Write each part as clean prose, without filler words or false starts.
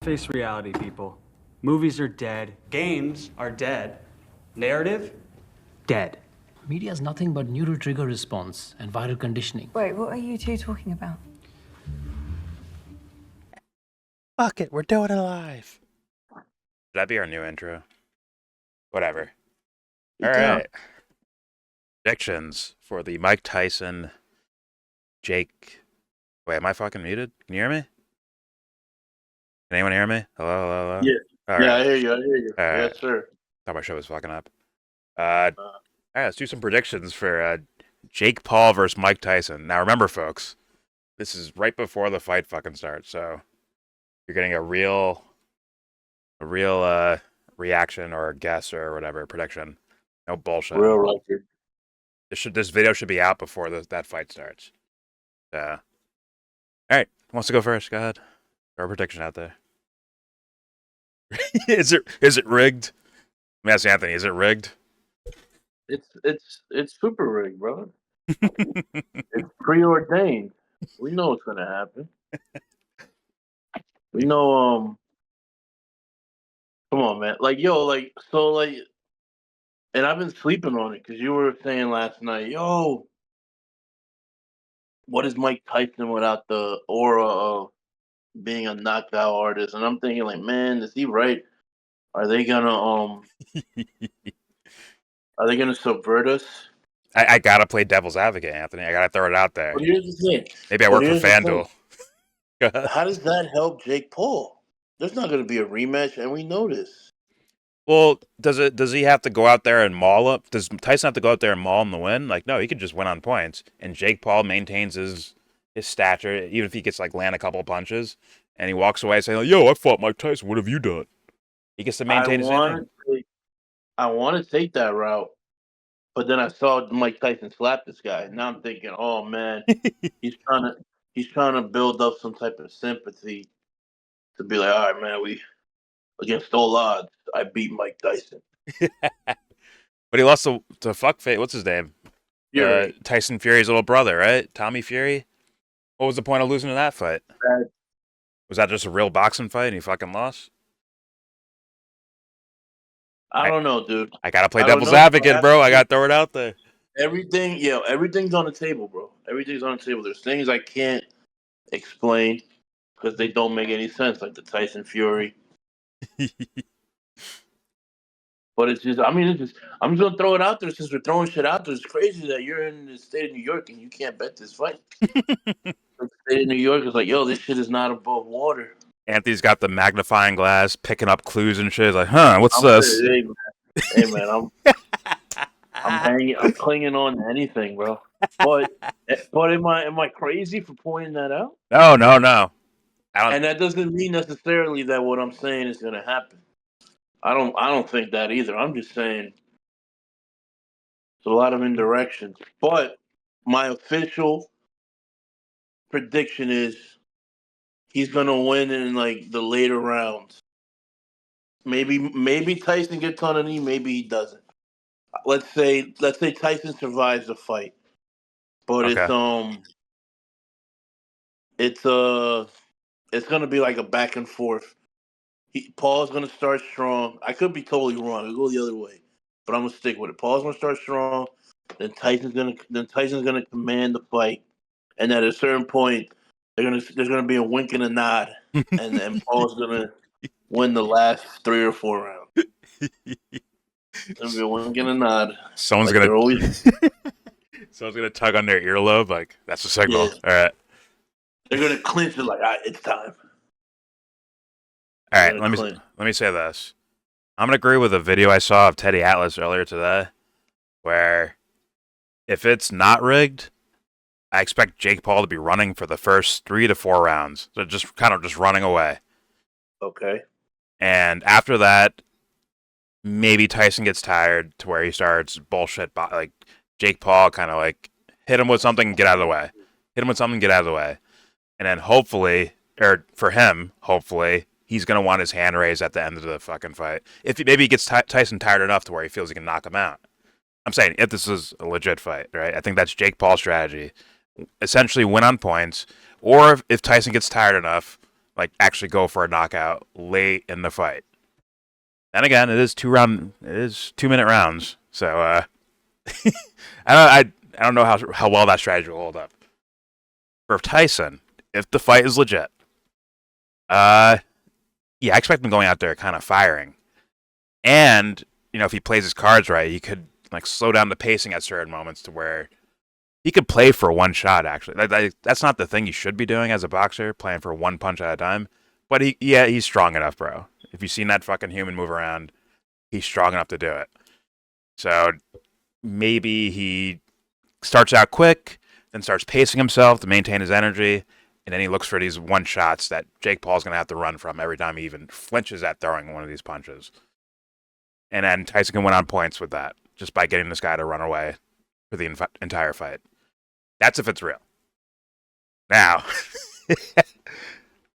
Face reality, people. Movies are dead. Games are dead. Narrative? Dead. Media is nothing but neural trigger response and viral conditioning. Wait, what are you two talking about? Fuck it, we're doing it live. Should that be our new intro? Whatever. All right. Predictions for the Mike Tyson, Jake. Wait, am I fucking muted? Can you hear me? Can anyone hear me? Hello, hello, hello? Yeah. All Yeah, right. I hear you. All right. Yes, sir. Thought my show was fucking up. All right, let's do some predictions for Jake Paul versus Mike Tyson. Now, remember, folks, this is right before the fight fucking starts, so you're getting a real reaction or guess or whatever prediction. No bullshit. Real record. This video should be out before that fight starts. All right, who wants to go first? Go ahead. Throw a prediction out there. Is it rigged? Let me ask Anthony. Is it rigged? It's super rigged, bro. It's preordained. We know what's gonna happen. We know. Come on, man. And I've been sleeping on it because you were saying last night, yo, what is Mike Tyson without the aura of being a knockout artist? And I'm thinking, like, man, is he right? Are they gonna subvert us? I gotta play devil's advocate, Anthony. I gotta throw it out there. But here's the thing. Maybe I work for FanDuel. How does that help Jake Paul? There's not going to be a rematch, and we know this. Well, does he have to go out there and maul up? Does Tyson have to go out there and maul him to win? Like, no, he could just win on points. And Jake Paul maintains his stature, even if he gets like land a couple of punches, and he walks away saying, like, "Yo, I fought Mike Tyson. What have you done?" He gets to maintain his name. I want to take that route, but then I saw Mike Tyson slap this guy. Now I'm thinking, oh man, he's trying to build up some type of sympathy to be like, all right, man, we against all odds, I beat Mike Tyson. But he lost to fuckface. What's his name? Fury. Tyson Fury's little brother, right? Tommy Fury. What was the point of losing to that fight? Was that just a real boxing fight and he fucking lost? I don't know, dude. I gotta play devil's advocate, bro. I gotta throw it out there. Everything's on the table, bro. Everything's on the table. There's things I can't explain because they don't make any sense, like the Tyson Fury. But it's just, I'm just gonna throw it out there since we're throwing shit out there. It's crazy that you're in the state of New York and you can't bet this fight. The state of New York is like, yo, this shit is not above water. Anthony's got the magnifying glass, picking up clues and shit. He's like, huh, what's this? Hey man, I'm clinging on to anything, bro. But am I crazy for pointing that out? No. And that doesn't mean necessarily that what I'm saying is gonna happen. I don't think that either. I'm just saying there's a lot of indirections. But my official prediction is he's gonna win in like the later rounds. Maybe Tyson gets on a knee, maybe he doesn't. Let's say Tyson survives the fight. But okay. it's gonna be like a back and forth. Paul's gonna start strong. I could be totally wrong. I'll go the other way, but I'm gonna stick with it. Paul's gonna start strong. Then Tyson's gonna command the fight, and at a certain point, there's gonna be a wink and a nod, and then Paul's gonna win the last 3 or 4 rounds. There's gonna be a wink and a nod. Someone's like gonna tug on their earlobe. Like, that's a signal. Yeah. All right. They're gonna clinch it. Like, all right, it's time. All right, let me say this. I'm gonna agree with a video I saw of Teddy Atlas earlier today, where if it's not rigged, I expect Jake Paul to be running for the first 3 to 4 rounds, so just running away. Okay. And after that, maybe Tyson gets tired to where he starts bullshit, like Jake Paul kind of like hit him with something and get out of the way. And then hopefully, he's going to want his hand raised at the end of the fucking fight. Maybe he gets Tyson tired enough to where he feels he can knock him out. I'm saying if this is a legit fight, right? I think that's Jake Paul's strategy. Essentially win on points. Or if Tyson gets tired enough, like actually go for a knockout late in the fight. And again, it is 2-minute rounds, so I don't know how well that strategy will hold up. For Tyson, if the fight is legit, yeah, I expect him going out there kind of firing, and if he plays his cards right, he could like slow down the pacing at certain moments to where he could play for one shot. Actually, that's not the thing you should be doing as a boxer, playing for one punch at a time. But he's strong enough, bro. If you've seen that fucking human move around, he's strong enough to do it. So maybe he starts out quick, then starts pacing himself to maintain his energy, and then he looks for these one shots that Jake Paul's going to have to run from every time he even flinches at throwing one of these punches. And then Tyson can win on points with that, just by getting this guy to run away for the entire fight. That's if it's real. Now,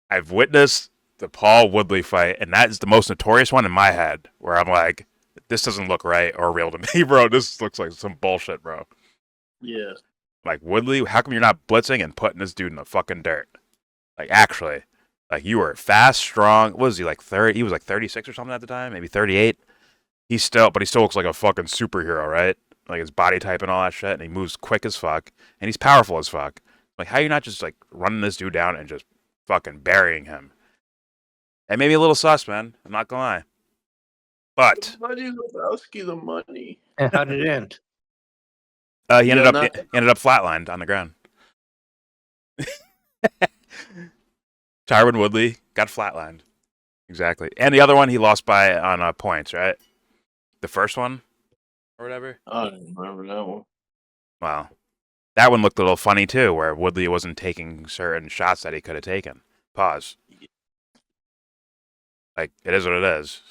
I've witnessed the Paul Woodley fight, and that is the most notorious one in my head, where I'm like, this doesn't look right or real to me, bro. This looks like some bullshit, bro. Yeah. Like, Woodley, how come you're not blitzing and putting this dude in the fucking dirt? Like, actually, like, you were fast, strong. What was he, like 30? He was like 36 or something at the time, maybe 38. But he still looks like a fucking superhero, right? Like, his body type and all that shit, and he moves quick as fuck, and he's powerful as fuck. Like, how are you not just, like, running this dude down and just fucking burying him? It made me a little sus, man. I'm not gonna lie. But The money, Lebowski, the money. And how did it end? he ended up flatlined on the ground. Tyron Woodley got flatlined. Exactly. And the other one he lost by on points, right? The first one or whatever. I don't remember that one. Wow. That one looked a little funny too, where Woodley wasn't taking certain shots that he could have taken. Pause. Like, it is what it is.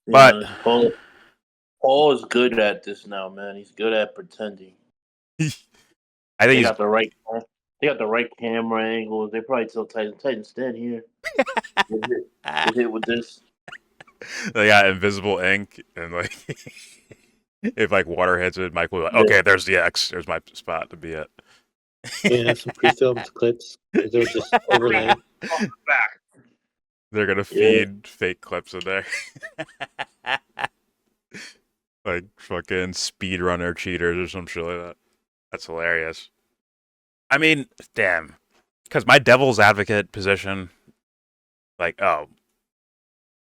But Paul is good at this now, man. He's good at pretending. I They think got the right camera angles. They probably tell Tyson, stand here. Get hit with this. they got invisible ink, and like, if like water hits it, Mike will be like, okay, there's the X. There's my spot to be at. Yeah, some pre-filmed clips. They're just overlaying. Back. They're gonna feed fake clips in there. Like fucking speedrunner cheaters or some shit like that. That's hilarious. I mean, damn. Because my devil's advocate position, like,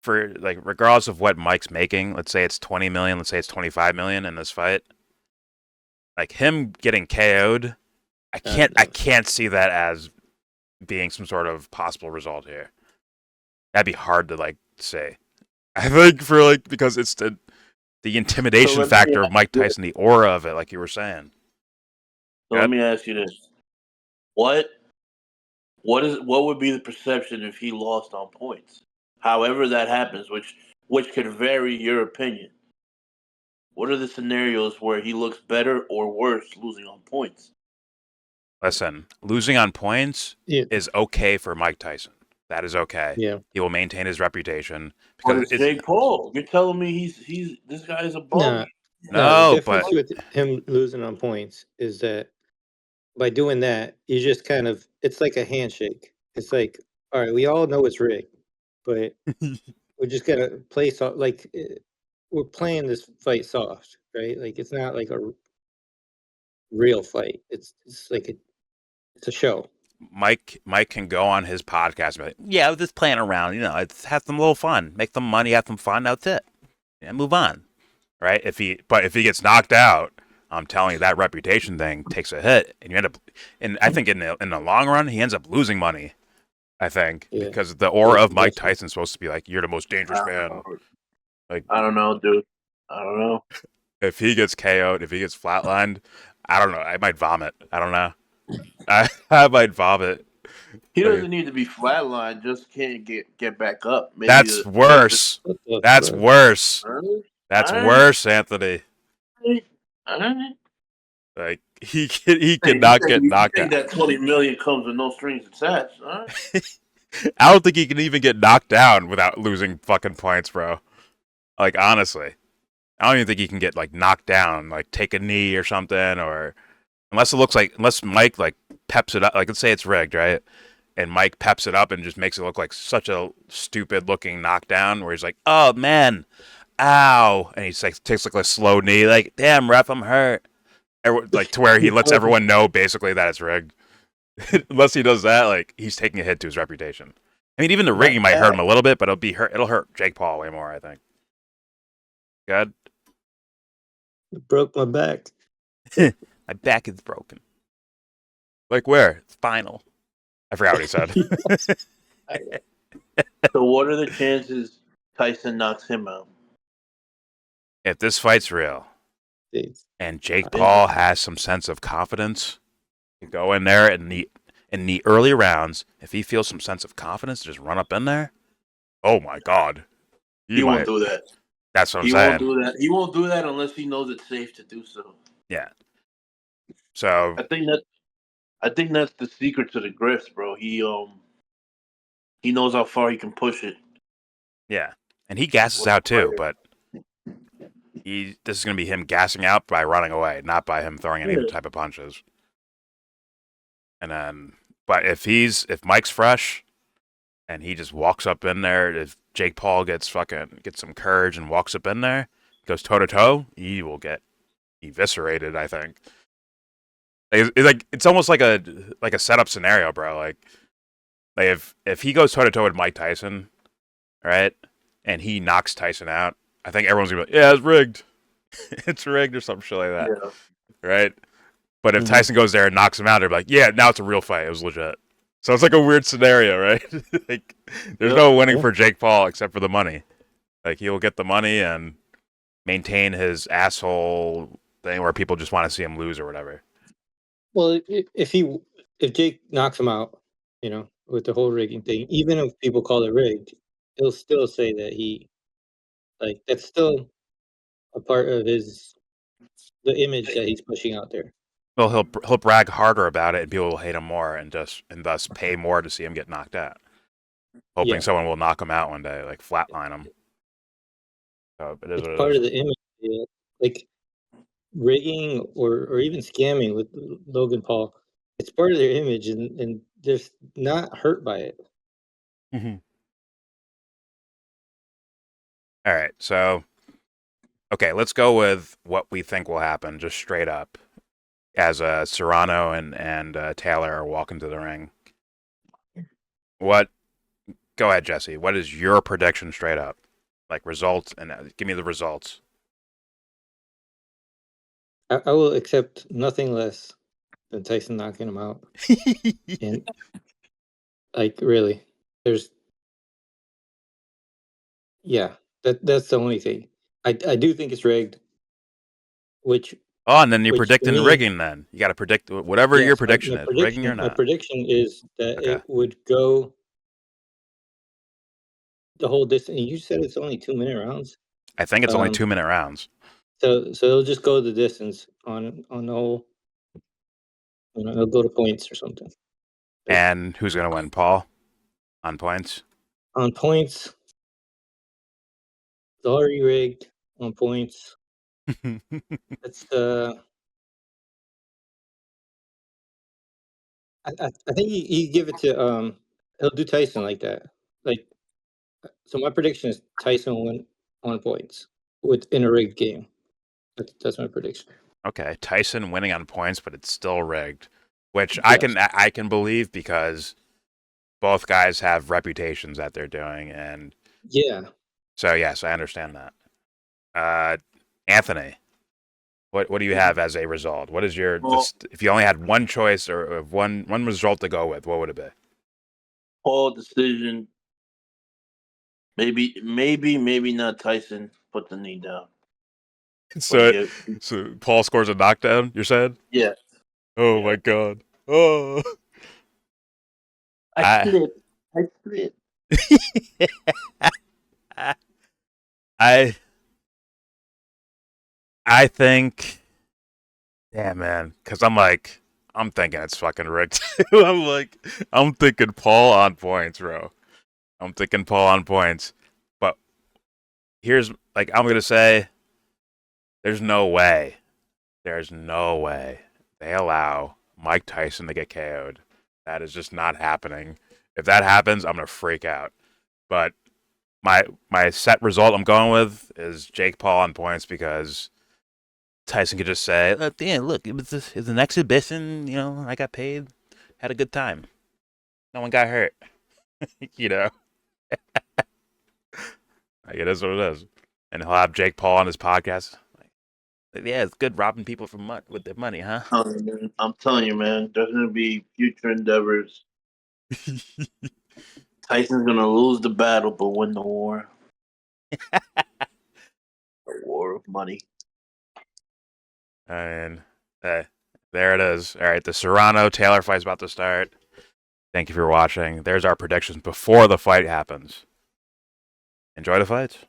for like regardless of what Mike's making, let's say it's 20 million, let's say it's 25 million in this fight, like him getting KO'd, I can't see that as being some sort of possible result here. That'd be hard to like say. I think for like, because it's the intimidation factor of Mike Tyson, the aura of it, like you were saying. So let me ask you this: what would be the perception if he lost on points? However that happens, which could vary your opinion. What are the scenarios where he looks better or worse losing on points? Listen, losing on points is okay for Mike Tyson. That is okay. Yeah. He will maintain his reputation Because because it's Jake Paul. You're telling me he's this guy is a bum. No, the difference but with him losing on points is that by doing that, you just kind of, it's like a handshake. It's like, all right, we all know it's rigged, but we're just gonna play soft. Like we're playing this fight soft, right? Like it's not like a real fight. It's like it's a show. Mike can go on his podcast and be like, yeah, we're just playing around. It's have some little fun, make some money, have some fun. That's it. Yeah, move on. Right? If he gets knocked out, I'm telling you that reputation thing takes a hit, and you end up. And I think in the long run, he ends up losing money. I think because the aura of Mike Tyson's supposed to be like, you're the most dangerous man. Like, I don't know, dude. I don't know. If he gets KO'd, if he gets flatlined, I don't know. I might vomit. I don't know. I might vomit. He doesn't need to be flatlined. Just can't get back up. Maybe That's worse. That's worse. That's worse, Anthony. Like he cannot get knocked out. That 20 million comes with no strings attached. Huh? I don't think he can even get knocked down without losing fucking points, bro. Like honestly, I don't even think he can get like knocked down, like take a knee or something, or unless Mike like peps it up. Like let's say it's rigged, right? and Mike peps it up and just makes it look like such a stupid looking knockdown where he's like, "Oh man, ow," and he takes like a slow knee, like, "Damn, ref, I'm hurt," like to where he lets everyone know basically that it's rigged. Unless he does that, like he's taking a hit to his reputation. I mean, even the rigging might hurt him a little bit, but it'll hurt Jake Paul way more, I think. Good. Broke my back. My back is broken. Like where? Spinal. I forgot what he said. So what are the chances Tyson knocks him out? If this fight's real and Jake Paul has some sense of confidence, to go in there in the early rounds, if he feels some sense of confidence, just run up in there. Oh my God, He won't do that. That's what I'm saying. He won't do that. He won't do that unless he knows it's safe to do so. Yeah. So I think that's the secret to the grift, bro. He knows how far he can push it. Yeah, and he gasses out too, but this is going to be him gassing out by running away, not by him throwing any type of punches. And then, but if Mike's fresh and he just walks up in there, if Jake Paul gets some courage and walks up in there, goes toe to toe, he will get eviscerated, I think. It's almost like a setup scenario, bro. Like if he goes toe to toe with Mike Tyson, right, and he knocks Tyson out, I think everyone's gonna be like, "Yeah, it's rigged. It's rigged," or some shit like that, right? But if Tyson goes there and knocks him out, they're like, "Yeah, now it's a real fight. It was legit." So it's like a weird scenario, right? Like, there's no winning for Jake Paul except for the money. Like, he will get the money and maintain his asshole thing where people just want to see him lose or whatever. Well, if Jake knocks him out, with the whole rigging thing, even if people call it rigged, he'll still say that that's still a part of the image that he's pushing out there. Well, he'll brag harder about it, and people will hate him more, and thus pay more to see him get knocked out, hoping someone will knock him out one day, like flatline him. So it is what it part is. of the image, like rigging or even scamming with Logan Paul. It's part of their image, and they're not hurt by it. Mm-hmm. All right, so okay, let's go with what we think will happen, just straight up, as Serrano and Taylor are walking to the ring. Go ahead, Jesse. What is your prediction straight up? Like results, and give me the results. I will accept nothing less than Tyson knocking him out. And really, that's the only thing. I do think it's rigged. And then you're predicting rigging. Then you got to predict whatever your prediction is, rigging or not. My prediction is that it would go the whole distance. You said it's only 2-minute rounds. I think it's only 2-minute rounds. So it'll just go the distance on the whole. It'll go to points or something. And who's gonna win, Paul? On points. On points, it's already rigged. On points, it's I think you give it to he'll do Tyson like that. So my prediction is Tyson will win on points in a rigged game. That's my prediction. Okay, Tyson winning on points, but it's still rigged, which I can believe because both guys have reputations that they're doing, and So yes, I understand that. Anthony, what do you have as a result? What is your if you only had one choice or one result to go with, what would it be? Paul decision. Maybe not Tyson put the knee down. So Paul scores a knockdown, you're saying? Yeah. Oh my God. Oh. I split. I think, yeah, man, because I'm thinking it's fucking rigged too. I'm thinking Paul on points, bro. I'm thinking Paul on points. But I'm gonna say, there's no way they allow Mike Tyson to get KO'd. That is just not happening. If that happens, I'm gonna freak out. But my set result I'm going with is Jake Paul on points because Tyson could just say, "Yeah, look, it was an exhibition. You know, I got paid, had a good time. No one got hurt. you know, like, it is what it is." And he'll have Jake Paul on his podcast. Like, yeah, it's good robbing people with their money, huh? I'm telling you, man. There's gonna be future endeavors. Tyson's gonna lose the battle, but win the war. The war of money. And there it is. All right, the Serrano Taylor fight's about to start. Thank you for watching. There's our predictions before the fight happens. Enjoy the fights.